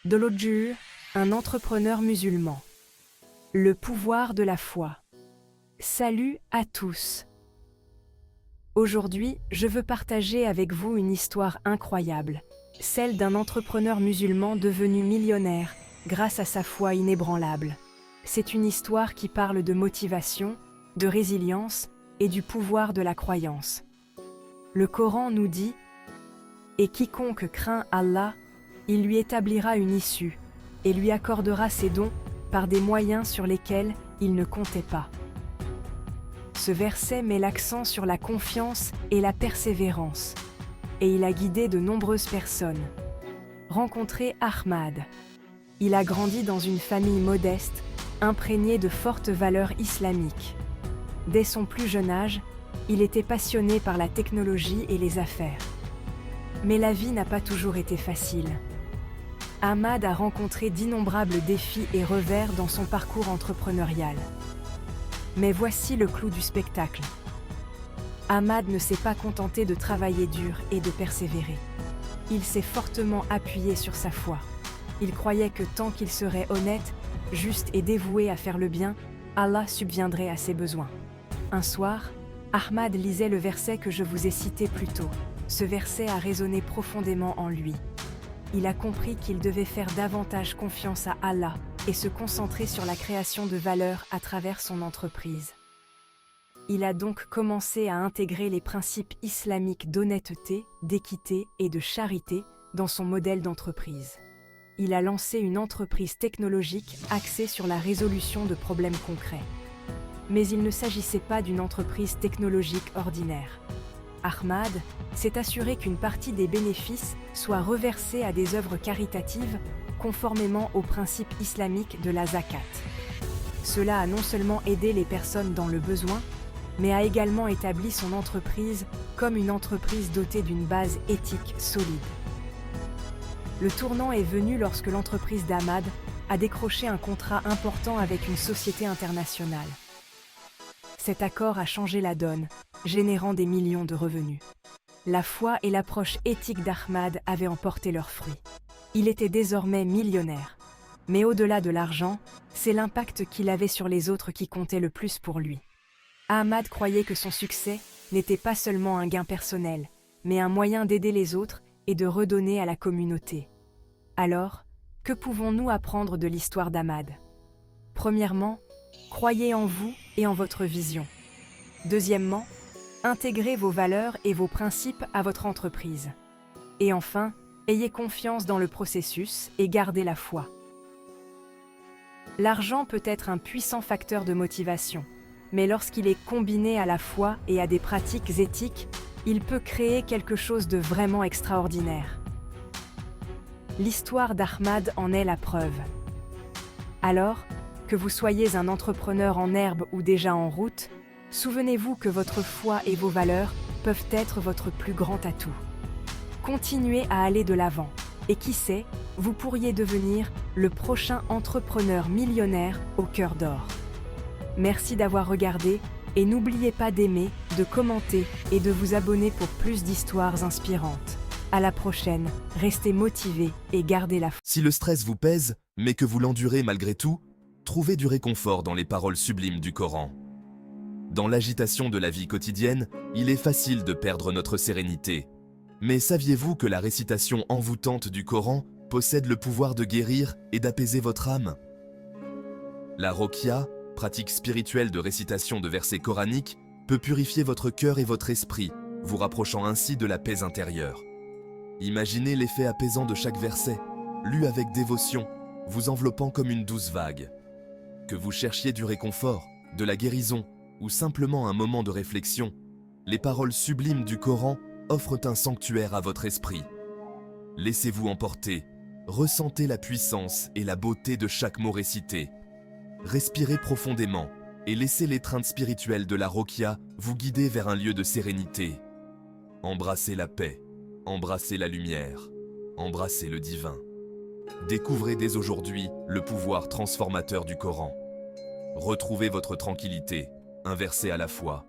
Dolodju, un entrepreneur musulman. Le pouvoir de la foi. Salut à tous. Aujourd'hui, je veux partager avec vous une histoire incroyable, celle d'un entrepreneur musulman devenu millionnaire grâce à sa foi inébranlable. C'est une histoire qui parle de motivation, de résilience et du pouvoir de la croyance. Le Coran nous dit « Et quiconque craint Allah, il lui établira une issue et lui accordera ses dons par des moyens sur lesquels il ne comptait pas. » Ce verset met l'accent sur la confiance et la persévérance, et il a guidé de nombreuses personnes. Rencontrez Ahmad. Il a grandi dans une famille modeste, imprégnée de fortes valeurs islamiques. Dès son plus jeune âge, il était passionné par la technologie et les affaires. Mais la vie n'a pas toujours été facile. Ahmad a rencontré d'innombrables défis et revers dans son parcours entrepreneurial. Mais voici le clou du spectacle. Ahmad ne s'est pas contenté de travailler dur et de persévérer. Il s'est fortement appuyé sur sa foi. Il croyait que tant qu'il serait honnête, juste et dévoué à faire le bien, Allah subviendrait à ses besoins. Un soir, Ahmad lisait le verset que je vous ai cité plus tôt. Ce verset a résonné profondément en lui. Il a compris qu'il devait faire davantage confiance à Allah et se concentrer sur la création de valeur à travers son entreprise. Il a donc commencé à intégrer les principes islamiques d'honnêteté, d'équité et de charité dans son modèle d'entreprise. Il a lancé une entreprise technologique axée sur la résolution de problèmes concrets. Mais il ne s'agissait pas d'une entreprise technologique ordinaire. Ahmad s'est assuré qu'une partie des bénéfices soit reversée à des œuvres caritatives conformément aux principes islamiques de la zakat. Cela a non seulement aidé les personnes dans le besoin, mais a également établi son entreprise comme une entreprise dotée d'une base éthique solide. Le tournant est venu lorsque l'entreprise d'Ahmad a décroché un contrat important avec une société internationale. Cet accord a changé la donne, générant des millions de revenus. La foi et l'approche éthique d'Ahmad avaient emporté leurs fruits. Il était désormais millionnaire. Mais au-delà de l'argent, c'est l'impact qu'il avait sur les autres qui comptait le plus pour lui. Ahmad croyait que son succès n'était pas seulement un gain personnel, mais un moyen d'aider les autres et de redonner à la communauté. Alors, que pouvons-nous apprendre de l'histoire d'Ahmad ? Premièrement, croyez en vous et en votre vision. Deuxièmement, intégrez vos valeurs et vos principes à votre entreprise. Et enfin, ayez confiance dans le processus et gardez la foi. L'argent peut être un puissant facteur de motivation, mais lorsqu'il est combiné à la foi et à des pratiques éthiques, il peut créer quelque chose de vraiment extraordinaire. L'histoire d'Ahmad en est la preuve. Alors, que vous soyez un entrepreneur en herbe ou déjà en route, souvenez-vous que votre foi et vos valeurs peuvent être votre plus grand atout. Continuez à aller de l'avant, et qui sait, vous pourriez devenir le prochain entrepreneur millionnaire au cœur d'or. Merci d'avoir regardé, et n'oubliez pas d'aimer, de commenter et de vous abonner pour plus d'histoires inspirantes. À la prochaine, restez motivés et gardez la foi. Si le stress vous pèse, mais que vous l'endurez malgré tout, trouvez du réconfort dans les paroles sublimes du Coran. Dans l'agitation de la vie quotidienne, il est facile de perdre notre sérénité. Mais saviez-vous que la récitation envoûtante du Coran possède le pouvoir de guérir et d'apaiser votre âme ? La Roqya, pratique spirituelle de récitation de versets coraniques, peut purifier votre cœur et votre esprit, vous rapprochant ainsi de la paix intérieure. Imaginez l'effet apaisant de chaque verset, lu avec dévotion, vous enveloppant comme une douce vague. Que vous cherchiez du réconfort, de la guérison ou simplement un moment de réflexion, les paroles sublimes du Coran offrent un sanctuaire à votre esprit. Laissez-vous emporter, ressentez la puissance et la beauté de chaque mot récité. Respirez profondément et laissez l'étreinte spirituelle de la Roqya vous guider vers un lieu de sérénité. Embrassez la paix, embrassez la lumière, embrassez le divin. Découvrez dès aujourd'hui le pouvoir transformateur du Coran. Retrouvez votre tranquillité, un verset à la fois,